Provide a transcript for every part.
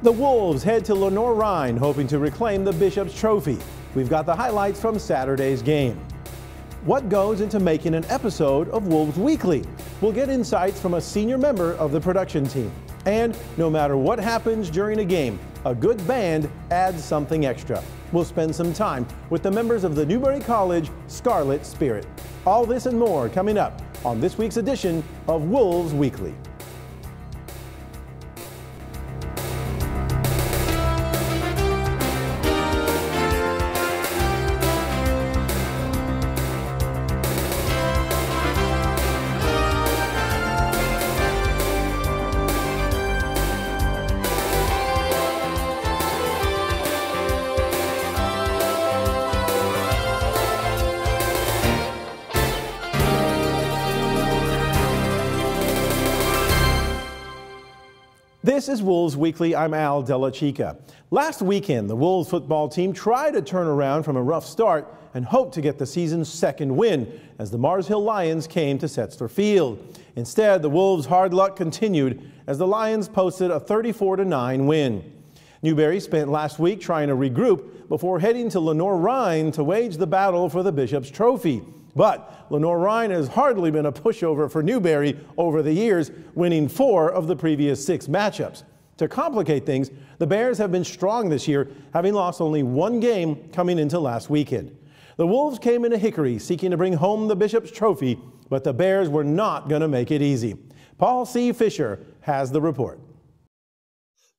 The Wolves head to Lenore-Rhine, hoping to reclaim the Bishop's Trophy. We've got the highlights from Saturday's game. What goes into making an episode of Wolves Weekly? We'll get insights from a senior member of the production team. And no matter what happens during a game, a good band adds something extra. We'll spend some time with the members of the Newberry College Scarlet Spirit. All this and more coming up on this week's edition of Wolves Weekly. This is Wolves Weekly. I'm Al Della Chica. Last weekend, the Wolves football team tried to turn around from a rough start and hoped to get the season's second win as the Mars Hill Lions came to Setzler Field. Instead, the Wolves' hard luck continued as the Lions posted a 34-9 win. Newberry spent last week trying to regroup before heading to Lenore-Rhine to wage the battle for the Bishop's Trophy. But Lenore-Rhine has hardly been a pushover for Newberry over the years, winning 4 of the previous 6 matchups. To complicate things, the Bears have been strong this year, having lost only 1 game coming into last weekend. The Wolves came into Hickory seeking to bring home the Bishop's Trophy, but the Bears were not going to make it easy. Paul C. Fisher has the report.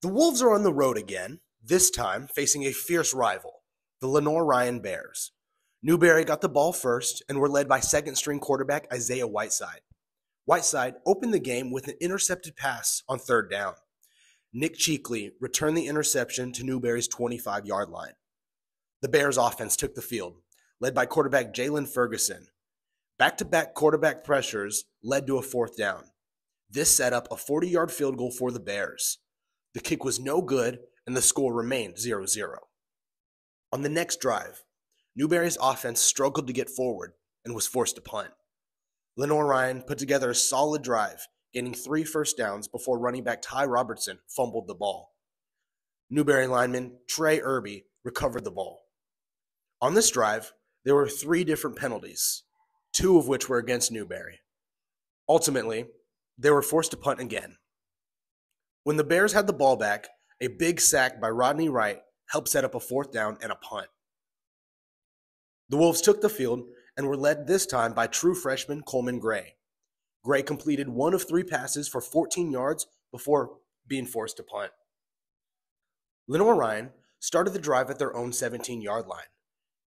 The Wolves are on the road again, this time facing a fierce rival, the Lenore-Rhine Bears. Newberry got the ball first and were led by second-string quarterback Isaiah Whiteside. Whiteside opened the game with an intercepted pass on 3rd down. Nick Cheekley returned the interception to Newberry's 25-yard line. The Bears' offense took the field, led by quarterback Jalen Ferguson. Back-to-back quarterback pressures led to a 4th down. This set up a 40-yard field goal for the Bears. The kick was no good, and the score remained 0-0. On the next drive, Newberry's offense struggled to get forward and was forced to punt. Lenore-Rhine put together a solid drive, gaining 3 first downs before running back Ty Robertson fumbled the ball. Newberry lineman Trey Irby recovered the ball. On this drive, there were 3 different penalties, 2 of which were against Newberry. Ultimately, they were forced to punt again. When the Bears had the ball back, a big sack by Rodney Wright helped set up a 4th down and a punt. The Wolves took the field and were led this time by true freshman Coleman Gray. Gray completed 1 of 3 passes for 14 yards before being forced to punt. Lenore-Rhine started the drive at their own 17-yard line.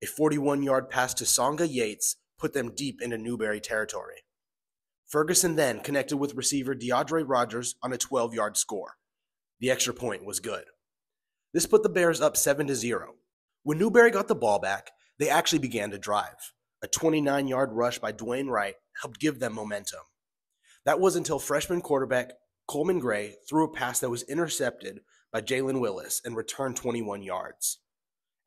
A 41-yard pass to Songa Yates put them deep into Newberry territory. Ferguson then connected with receiver DeAndre Rogers on a 12-yard score. The extra point was good. This put the Bears up 7-0. When Newberry got the ball back, they actually began to drive. A 29-yard rush by Dwayne Wright helped give them momentum. That was until freshman quarterback Coleman Gray threw a pass that was intercepted by Jalen Willis and returned 21 yards.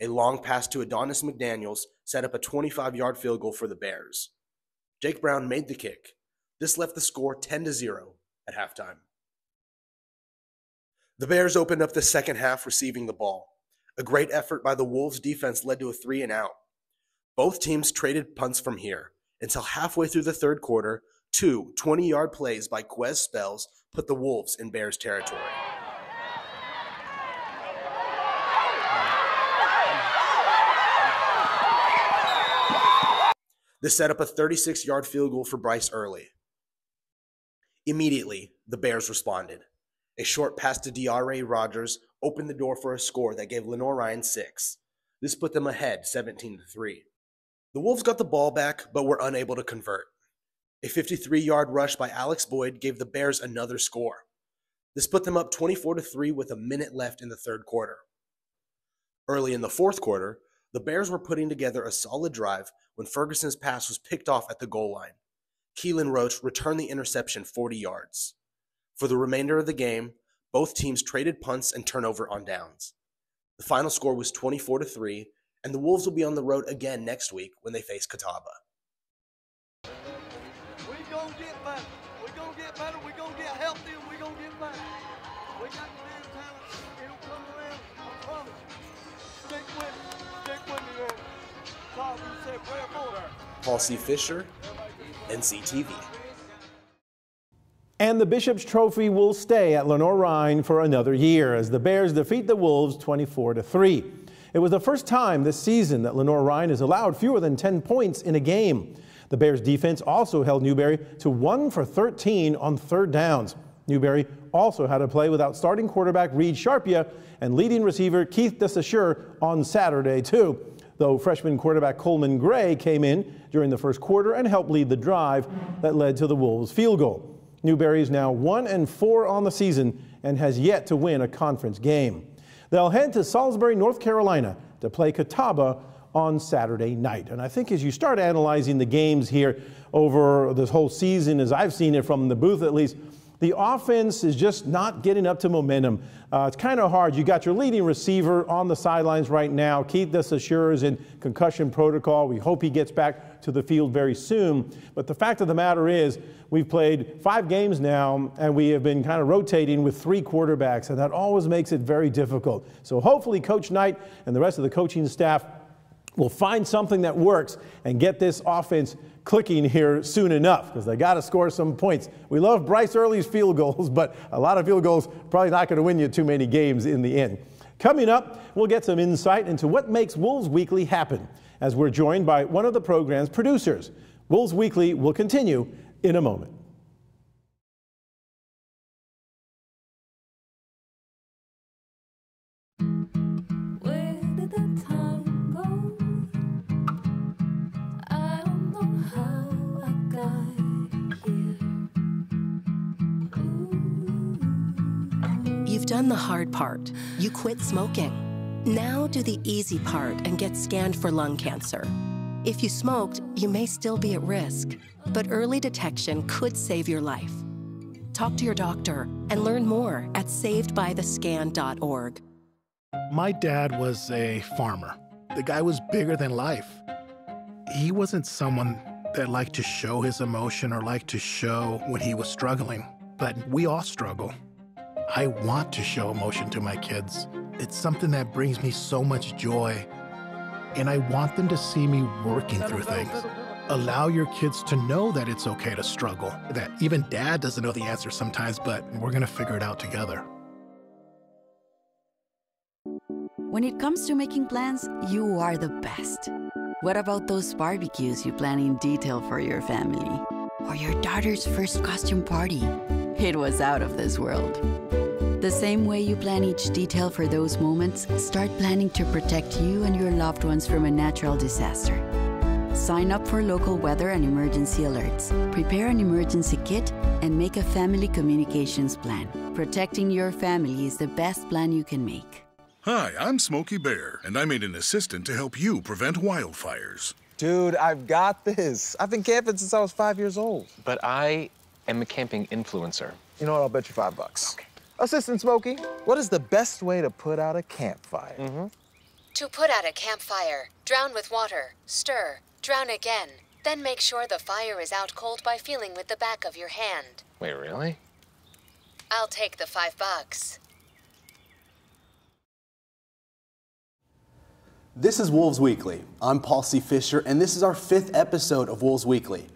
A long pass to Adonis McDaniels set up a 25-yard field goal for the Bears. Jake Brown made the kick. This left the score 10-0 at halftime. The Bears opened up the second half receiving the ball. A great effort by the Wolves defense led to a 3-and-out. Both teams traded punts from here until halfway through the 3rd quarter, 2 20-yard plays by Quez Spells put the Wolves in Bears territory. This set up a 36-yard field goal for Bryce Early. Immediately, the Bears responded. A short pass to DeAndre Rogers opened the door for a score that gave Lenore-Rhine 6. This put them ahead 17-3. The Wolves got the ball back but were unable to convert. A 53-yard rush by Alex Boyd gave the Bears another score. This put them up 24-3 with a minute left in the 3rd quarter. Early in the 4th quarter, the Bears were putting together a solid drive when Ferguson's pass was picked off at the goal line. Keelan Roach returned the interception 40 yards. For the remainder of the game, both teams traded punts and turnover on downs. The final score was 24-3, and the Wolves will be on the road again next week when they face Catawba. We're going to get better. We're going to get better. We're going to get healthy, and we're going to get better. We got the man talent. It'll come around. I promise you. Stick with me, man. Carl, you said prayer for. Paul C. Fisher, NCTV. And the Bishop's Trophy will stay at Lenoir-Rhyne for another year as the Bears defeat the Wolves 24-3. It was the first time this season that Lenoir-Rhyne has allowed fewer than 10 points in a game. The Bears defense also held Newberry to 1 for 13 on third downs. Newberry also had to play without starting quarterback Reed Sharpia and leading receiver Keith DeSaussure on Saturday too, though freshman quarterback Coleman Gray came in during the first quarter and helped lead the drive that led to the Wolves' field goal. Newberry is now 1-4 on the season and has yet to win a conference game. They'll head to Salisbury, North Carolina to play Catawba on Saturday night. And I think as you start analyzing the games here over this whole season, as I've seen it from the booth at least, the offense is just not getting up to momentum. It's kind of hard. You got your leading receiver on the sidelines right now. Keith DeSaussure is in concussion protocol. We hope he gets back to the field very soon. But the fact of the matter is we've played 5 games now, and we have been kind of rotating with 3 quarterbacks, and that always makes it very difficult. So hopefully Coach Knight and the rest of the coaching staff will find something that works and get this offense clicking here soon enough, because they got to score some points. We love Bryce Early's field goals, but a lot of field goals probably not going to win you too many games in the end. Coming up, we'll get some insight into what makes Wolves Weekly happen, as we're joined by one of the program's producers. Wolves Weekly will continue in a moment. You've done the hard part. You quit smoking. Now do the easy part and get scanned for lung cancer. If you smoked, you may still be at risk, but early detection could save your life. Talk to your doctor and learn more at savedbythescan.org. My dad was a farmer. The guy was bigger than life. He wasn't someone that liked to show his emotion or liked to show when he was struggling, but we all struggle. I want to show emotion to my kids. It's something that brings me so much joy, and I want them to see me working through things. Allow your kids to know that it's okay to struggle, that even dad doesn't know the answer sometimes, but we're gonna figure it out together. When it comes to making plans, you are the best. What about those barbecues you plan in detail for your family? Or your daughter's first costume party? It was out of this world. The same way you plan each detail for those moments, start planning to protect you and your loved ones from a natural disaster. Sign up for local weather and emergency alerts. Prepare an emergency kit and make a family communications plan. Protecting your family is the best plan you can make. Hi, I'm Smokey Bear, and I made an assistant to help you prevent wildfires. Dude, I've got this. I've been camping since I was 5 years old. But I am a camping influencer. You know what? I'll bet you $5. Okay. Assistant Smokey, what is the best way to put out a campfire? To put out a campfire, drown with water, stir, drown again. Then make sure the fire is out cold by feeling with the back of your hand. Wait, really? I'll take the $5. This is Wolves Weekly. I'm Paul C. Fisher, and this is our 5th episode of Wolves Weekly.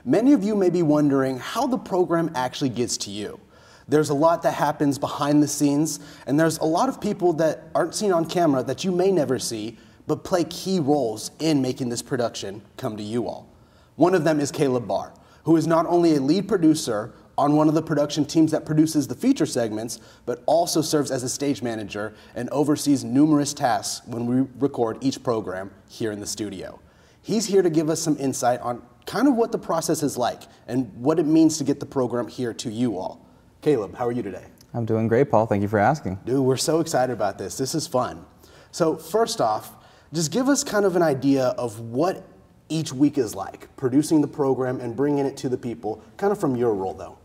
Many of you may be wondering how the program actually gets to you. There's a lot that happens behind the scenes, and there's a lot of people that aren't seen on camera that you may never see, but play key roles in making this production come to you all. One of them is Caleb Barr, who is not only a lead producer on one of the production teams that produces the feature segments, but also serves as a stage manager and oversees numerous tasks when we record each program here in the studio. He's here to give us some insight on kind of what the process is like and what it means to get the program here to you all. Caleb, how are you today? I'm doing great, Paul. Thank you for asking. Dude, we're so excited about this. This is fun. So first off, just give us kind of an idea of what each week is like, producing the program and bringing it to the people, kind of from your role though.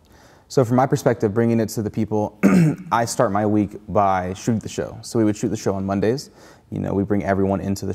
So from my perspective, bringing it to the people, I start my week by shooting the show. So we would shoot the show on Mondays. You know, we bring everyone into the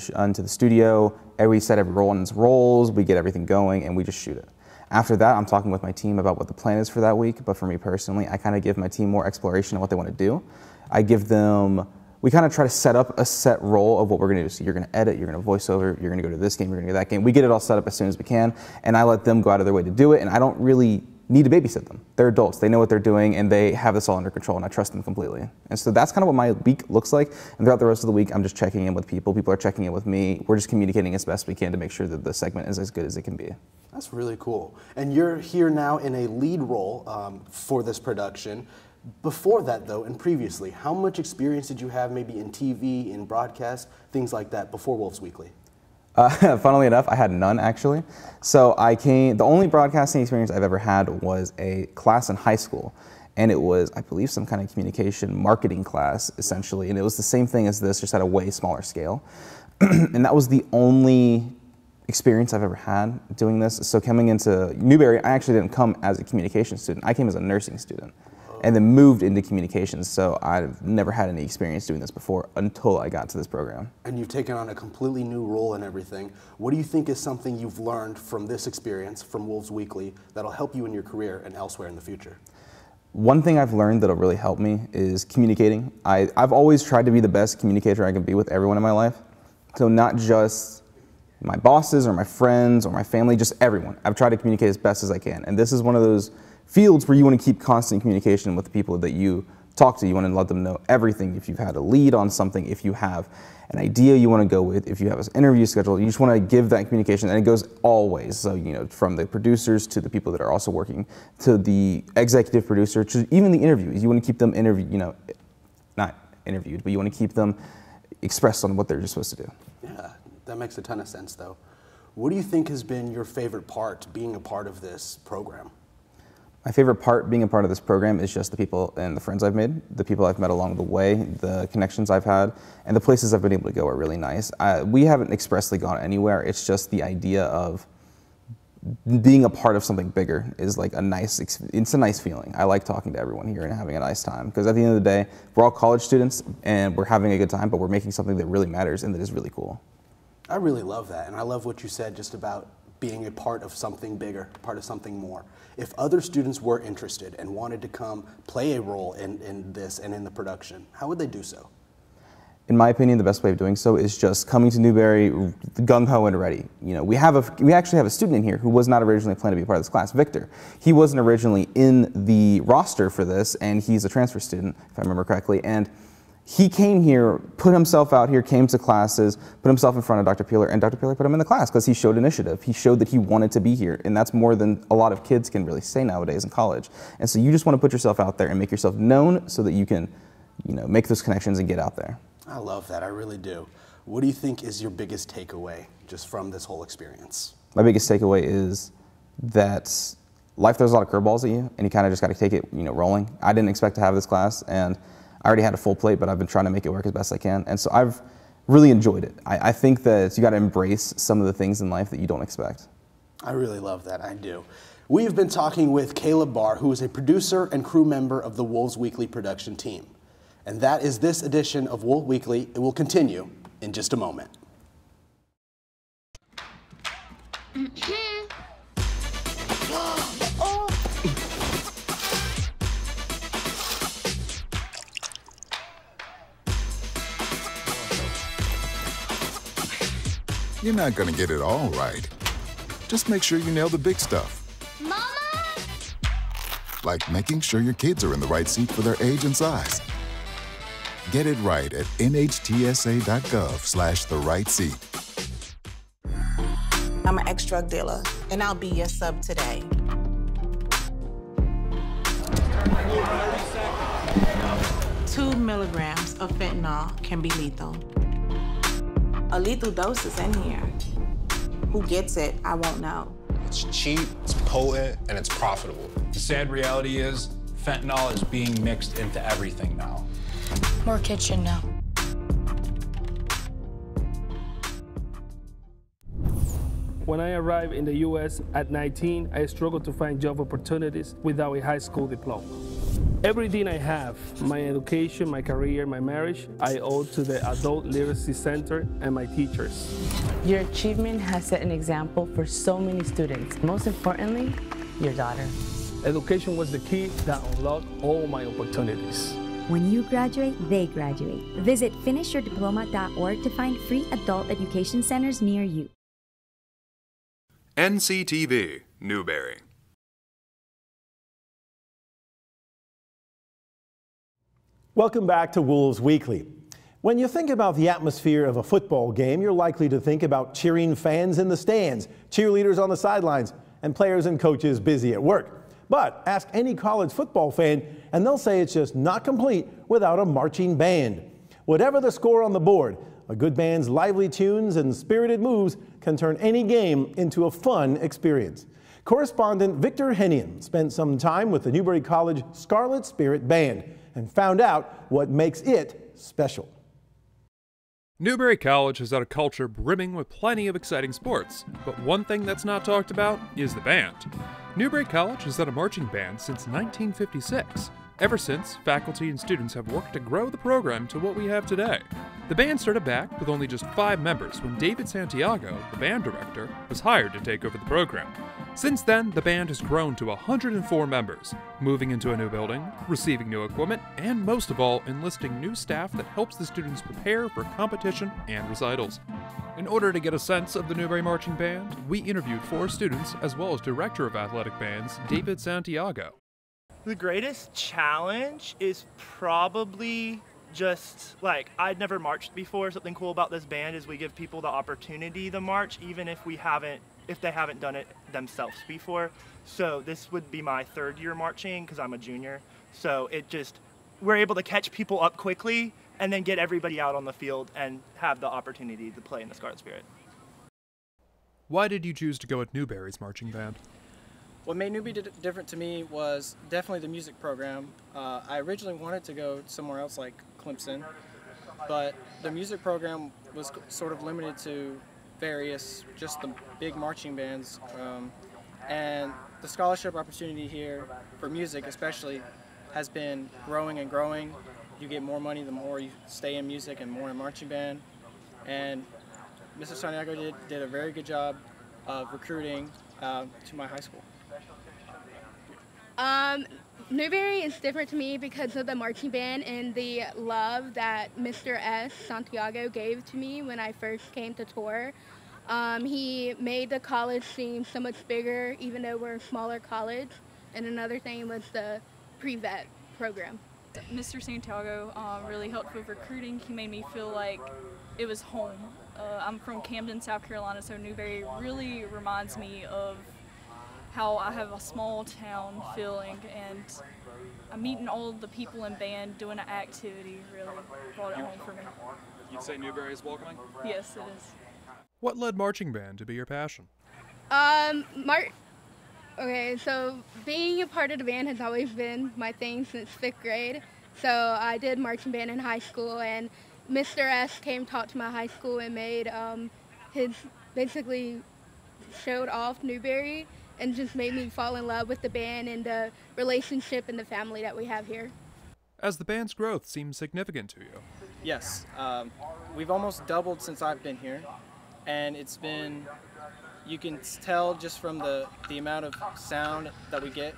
studio, we set every role in its roles, we get everything going, and we just shoot it. After that, I'm talking with my team about what the plan is for that week. But for me personally, I kind of give my team more exploration of what they want to do. I give them, we kind of try to set up a set role of what we're going to do. So you're going to edit, you're going to voice over, you're going to go to this game, you're going to go to that game. We get it all set up as soon as we can, and I let them go out of their way to do it, and I don't really need to babysit them. They're adults, they know what they're doing, and they have this all under control, and I trust them completely. And so that's kind of what my week looks like, and throughout the rest of the week, I'm just checking in with people. People are checking in with me. We're just communicating as best we can to make sure that the segment is as good as it can be. That's really cool. And you're here now in a lead role for this production. Before that, though, and previously, how much experience did you have maybe in TV, in broadcast, things like that before Wolves Weekly? Funnily enough, I had none actually. So the only broadcasting experience I've ever had was a class in high school. And it was, I believe, some kind of communication marketing class, essentially. And it was the same thing as this, just at a way smaller scale. And that was the only experience I've ever had doing this. So coming into Newberry, I actually didn't come as a communication student. I came as a nursing student. And then moved into communications, so I've never had any experience doing this before until I got to this program. And you've taken on a completely new role and everything. What do you think is something you've learned from this experience, from Wolves Weekly, that'll help you in your career and elsewhere in the future? One thing I've learned that'll really help me is communicating. I've always tried to be the best communicator I can be with everyone in my life. So not just my bosses or my friends or my family, just everyone. I've tried to communicate as best as I can. And this is one of those fields where you want to keep constant communication with the people that you talk to. You want to let them know everything. If you've had a lead on something, if you have an idea you want to go with, if you have an interview schedule, you just want to give that communication, and it goes all ways. So, you know, from the producers to the people that are also working, to the executive producer, to even the interviewees. You want to keep them not interviewed, but you want to keep them expressed on what they're just supposed to do. Yeah, that makes a ton of sense, though. What do you think has been your favorite part being a part of this program? My favorite part being a part of this program is just the people and the friends I've made, the people I've met along the way, the connections I've had, and the places I've been able to go are really nice. We haven't expressly gone anywhere. It's just the idea of being a part of something bigger is like it's a nice feeling. I like talking to everyone here and having a nice time, because at the end of the day, we're all college students and we're having a good time, but we're making something that really matters and that is really cool. I really love that, and I love what you said just about being a part of something bigger, part of something more. If other students were interested and wanted to come play a role in this and in the production, how would they do so? In my opinion, the best way of doing so is just coming to Newberry gung-ho and ready. You know, we actually have a student in here who was not originally planned to be part of this class, Victor. He wasn't originally in the roster for this, and he's a transfer student, if I remember correctly. And he came here, put himself out here, came to classes, put himself in front of Dr. Peeler, and Dr. Peeler put him in the class because he showed initiative. He showed that he wanted to be here, and that's more than a lot of kids can really say nowadays in college. And so you just want to put yourself out there and make yourself known so that you can, you know, make those connections and get out there. I love that, I really do. What do you think is your biggest takeaway just from this whole experience? My biggest takeaway is that life throws a lot of curveballs at you, and you kind of just got to take it, you know, rolling. I didn't expect to have this class, and I already had a full plate, but I've been trying to make it work as best I can. And so I've really enjoyed it. I think that you got to embrace some of the things in life that you don't expect. I really love that, I do. We've been talking with Caleb Barr, who is a producer and crew member of the Wolves Weekly production team. And that is this edition of Wolves Weekly. It will continue in just a moment. You're not gonna get it all right. Just make sure you nail the big stuff. Mama! Like making sure your kids are in the right seat for their age and size. Get it right at nhtsa.gov/therightseat. I'm an ex-drug dealer, and I'll be your sub today. Two milligrams of fentanyl can be lethal. A lethal dose is in here. Who gets it, I won't know. It's cheap, it's potent, and it's profitable. The sad reality is, fentanyl is being mixed into everything now. More kitchen now. When I arrived in the U.S. at 19, I struggled to find job opportunities without a high school diploma. Everything I have, my education, my career, my marriage, I owe to the Adult Literacy Center and my teachers. Your achievement has set an example for so many students. Most importantly, your daughter. Education was the key that unlocked all my opportunities. When you graduate, they graduate. Visit finishyourdiploma.org to find free adult education centers near you. NCTV, Newberry. Welcome back to Wolves Weekly. When you think about the atmosphere of a football game, you're likely to think about cheering fans in the stands, cheerleaders on the sidelines, and players and coaches busy at work. But ask any college football fan, and they'll say it's just not complete without a marching band. Whatever the score on the board, a good band's lively tunes and spirited moves can turn any game into a fun experience. Correspondent Victor Hennian spent some time with the Newberry College Scarlet Spirit Band and found out what makes it special. Newberry College has had a culture brimming with plenty of exciting sports, but one thing that's not talked about is the band. Newberry College has had a marching band since 1956. Ever since, faculty and students have worked to grow the program to what we have today. The band started back with only just 5 members when David Santiago, the band director, was hired to take over the program. Since then, the band has grown to 104 members, moving into a new building, receiving new equipment, and most of all, enlisting new staff that helps the students prepare for competition and recitals. In order to get a sense of the Newberry Marching Band, we interviewed 4 students as well as Director of Athletic Bands, David Santiago. The greatest challenge is probably just like, I'd never marched before. Something cool about this band is we give people the opportunity to march even if they haven't done it themselves before. So this would be my 3rd year marching because I'm a junior. So we're able to catch people up quickly and then get everybody out on the field and have the opportunity to play in the Scarlet Spirit. Why did you choose to go with Newberry's marching band? What made Newberry different to me was definitely the music program. I originally wanted to go somewhere else like Clemson, but the music program was sort of limited to just the big marching bands. And the scholarship opportunity here for music especially has been growing and growing. You get more money the more you stay in music and more in marching band. And Mr. Santiago did a very good job of recruiting to my high school. Newberry is different to me because of the marching band and the love that Mr. S. Santiago gave to me when I first came to tour. He made the college seem so much bigger, even though we're a smaller college. And another thing was the pre-vet program. Mr. Santiago really helped with recruiting. He made me feel like it was home. I'm from Camden, South Carolina, so Newberry really reminds me of how I have a small town feeling, and I'm meeting all of the people in band, doing an activity really brought it home for me. You'd say Newberry is welcoming? Yes, it is. What led marching band to be your passion? Okay, so being a part of the band has always been my thing since 5th grade. So I did marching band in high school, and Mr. S came talk to my high school and made basically showed off Newberry and just made me fall in love with the band and the relationship and the family that we have here. As the band's growth seems significant to you. Yes, we've almost doubled since I've been here, and it's been, you can tell just from the amount of sound that we get,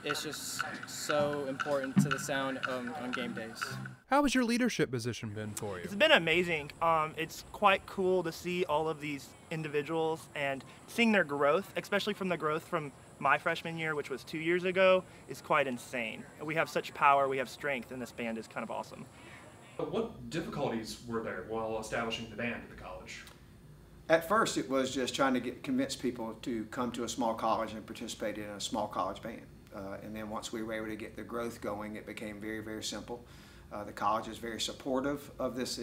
it's just so important to the sound on game days. How has your leadership position been for you? It's been amazing. It's quite cool to see all of these individuals and seeing their growth, especially from the growth from my freshman year, which was 2 years ago, is quite insane. We have such power, we have strength, and this band is kind of awesome. What difficulties were there while establishing the band at the college? At first, it was just trying to convince people to come to a small college and participate in a small college band. And then once we were able to get the growth going, it became very, very simple. The college is very supportive of this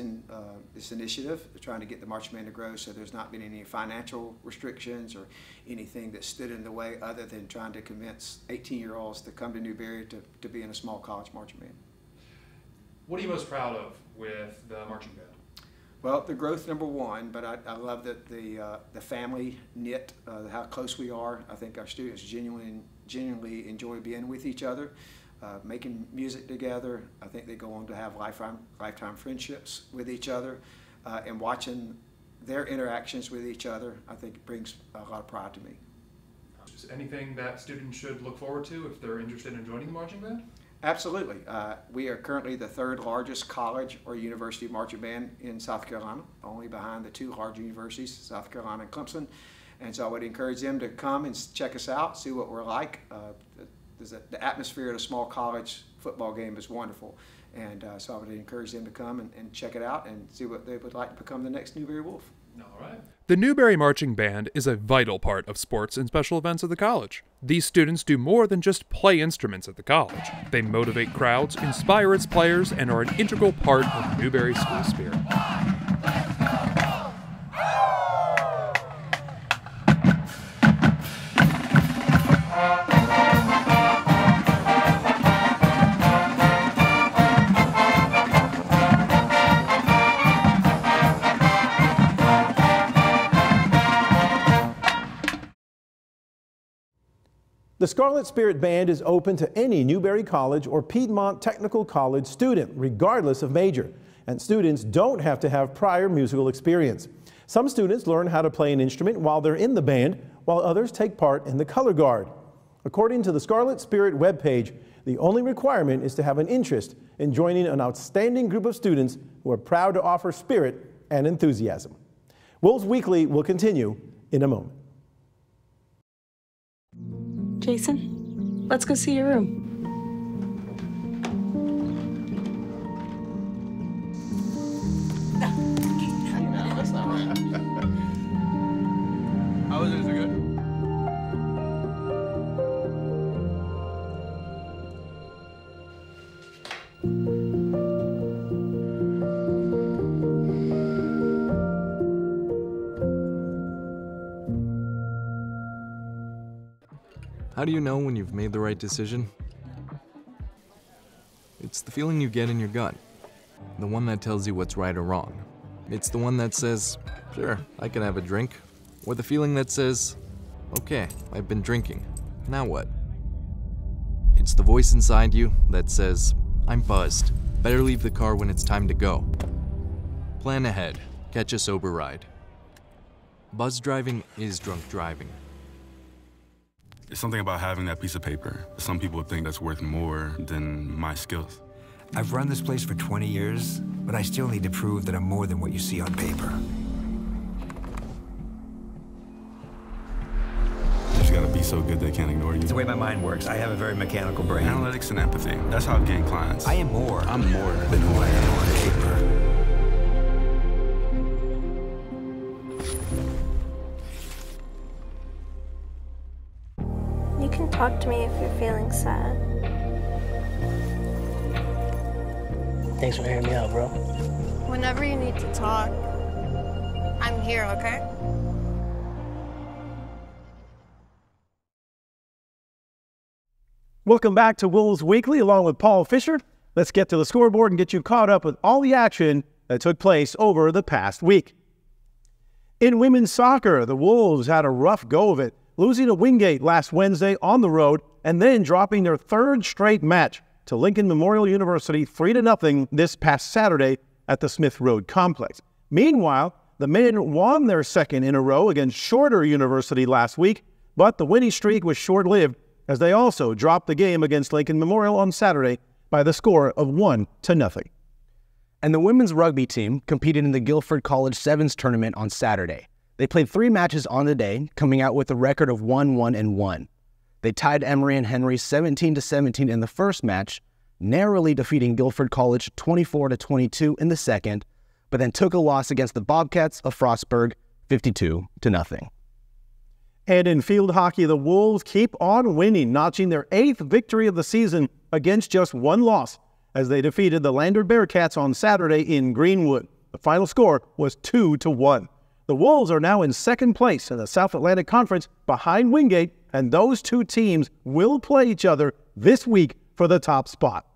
initiative, trying to get the marching band to grow, so there's not been any financial restrictions or anything that stood in the way other than trying to convince 18-year-olds to come to Newberry to be in a small college marching band. What are you most proud of with the marching band? Well, the growth, number one, but I love that the family knit, how close we are. I think our students genuinely enjoy being with each other. making music together. I think they go on to have lifetime friendships with each other, and watching their interactions with each other, I think it brings a lot of pride to me. Is anything that students should look forward to if they're interested in joining the marching band? Absolutely. We are currently the third largest college or university marching band in South Carolina, only behind the two large universities, South Carolina and Clemson. And so I would encourage them to come and check us out, see what we're like. The atmosphere at a small college football game is wonderful. And so I would encourage them to come and check it out and see what they would like to become the next Newberry Wolf. All right. The Newberry Marching Band is a vital part of sports and special events at the college. These students do more than just play instruments at the college. They motivate crowds, inspire its players, and are an integral part of Newberry school spirit. The Scarlet Spirit Band is open to any Newberry College or Piedmont Technical College student, regardless of major. And students don't have to have prior musical experience. Some students learn how to play an instrument while they're in the band, while others take part in the color guard. According to the Scarlet Spirit webpage, the only requirement is to have an interest in joining an outstanding group of students who are proud to offer spirit and enthusiasm. Wolves Weekly will continue in a moment. Jason, let's go see your room. How is it? Is it good? How do you know when you've made the right decision? It's the feeling you get in your gut. The one that tells you what's right or wrong. It's the one that says, sure, I can have a drink. Or the feeling that says, okay, I've been drinking. Now what? It's the voice inside you that says, I'm buzzed. Better leave the car when it's time to go. Plan ahead. Catch a sober ride. Buzz driving is drunk driving. It's something about having that piece of paper. Some people think that's worth more than my skills. I've run this place for 20 years, but I still need to prove that I'm more than what you see on paper. You just gotta be so good they can't ignore you. It's the way my mind works. I have a very mechanical brain. Analytics and empathy. That's how I've gained clients. I am more. I'm more than who I am on paper. You can talk to me if you're feeling sad. Thanks for hearing me out, bro. Whenever you need to talk, I'm here, okay? Welcome back to Wolves Weekly along with Paul Fisher. Let's get to the scoreboard and get you caught up with all the action that took place over the past week. In women's soccer, the Wolves had a rough go of it, losing to Wingate last Wednesday on the road and then dropping their third straight match to Lincoln Memorial University 3-0 this past Saturday at the Smith Road Complex. Meanwhile, the men won their second in a row against Shorter University last week, but the winning streak was short-lived as they also dropped the game against Lincoln Memorial on Saturday by the score of 1-0. And the women's rugby team competed in the Guilford College Sevens tournament on Saturday. They played 3 matches on the day, coming out with a record of 1-1-1. They tied Emory and Henry 17-17 in the first match, narrowly defeating Guilford College 24-22 in the second, but then took a loss against the Bobcats of Frostburg 52-0. And in field hockey, the Wolves keep on winning, notching their 8th victory of the season against just 1 loss as they defeated the Lander Bearcats on Saturday in Greenwood. The final score was 2-1. The Wolves are now in second place in the South Atlantic Conference behind Wingate, and those two teams will play each other this week for the top spot.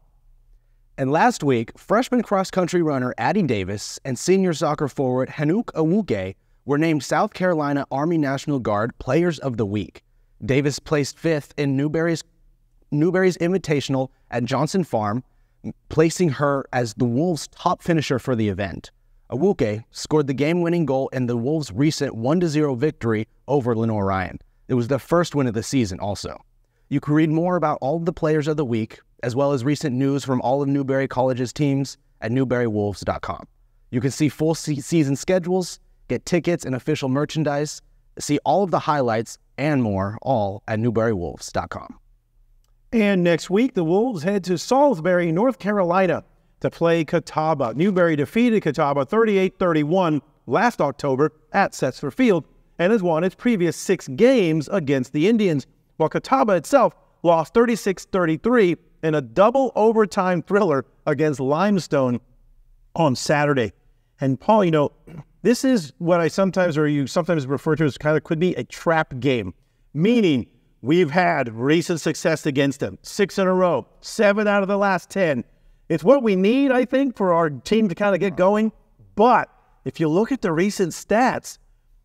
And last week, freshman cross-country runner Addie Davis and senior soccer forward Hanouk Awuge were named South Carolina Army National Guard Players of the Week. Davis placed 5th in Newberry's Invitational at Johnson Farm, placing her as the Wolves' top finisher for the event. Awuke scored the game-winning goal in the Wolves' recent 1-0 victory over Lenore Ryan. It was their first win of the season also. You can read more about all of the players of the week, as well as recent news from all of Newberry College's teams at newberrywolves.com. You can see full season schedules, get tickets and official merchandise, see all of the highlights and more, all at newberrywolves.com. And next week, the Wolves head to Salisbury, North Carolina to play Catawba. Newberry defeated Catawba 38-31 last October at Setzer Field and has won its previous 6 games against the Indians, while Catawba itself lost 36-33 in a double overtime thriller against Limestone on Saturday. And Paul, you know, this is what you sometimes refer to as kind of could be a trap game, meaning we've had recent success against them, 6 in a row, 7 out of the last 10. It's what we need, I think, for our team to kind of get going. But if you look at the recent stats,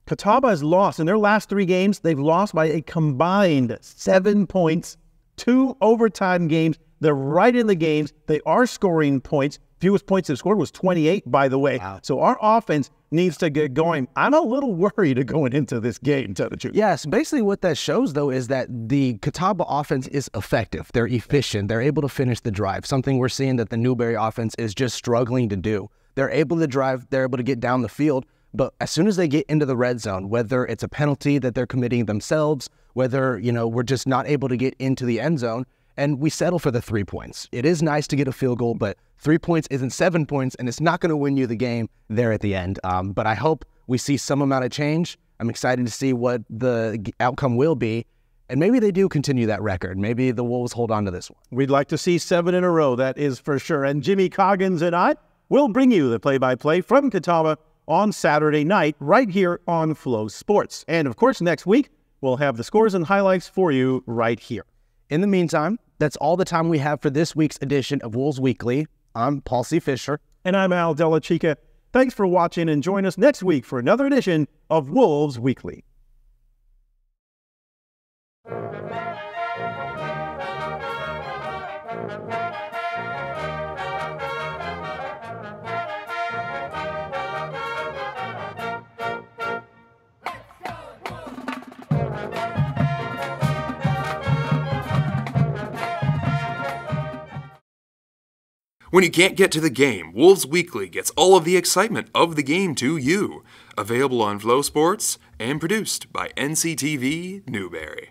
Catawba has lost. In their last 3 games, they've lost by a combined 7 points, 2 overtime games. They're right in the games. They are scoring points. Fewest points they've scored was 28, by the way. Wow. So our offense needs to get going. I'm a little worried going into this game, to tell the truth. Yes, basically what that shows, though, is that the Catawba offense is effective. They're efficient. They're able to finish the drive, something we're seeing that the Newberry offense is just struggling to do. They're able to drive. They're able to get down the field. But as soon as they get into the red zone, whether it's a penalty that they're committing themselves, whether, you know, we're just not able to get into the end zone, and we settle for the 3 points. It is nice to get a field goal, but 3 points isn't 7 points, and it's not going to win you the game there at the end. But I hope we see some amount of change. I'm excited to see what the outcome will be, and maybe they do continue that record. Maybe the Wolves hold on to this one. We'd like to see 7 in a row, that is for sure. And Jimmy Coggins and I will bring you the play-by-play from Catawba on Saturday night right here on Flow Sports. And, of course, next week, we'll have the scores and highlights for you right here. In the meantime, that's all the time we have for this week's edition of Wolves Weekly. I'm Paul C. Fisher. And I'm Al Della Chica. Thanks for watching, and join us next week for another edition of Wolves Weekly. When you can't get to the game, Wolves Weekly gets all of the excitement of the game to you. Available on Flow Sports and produced by NCTV Newberry.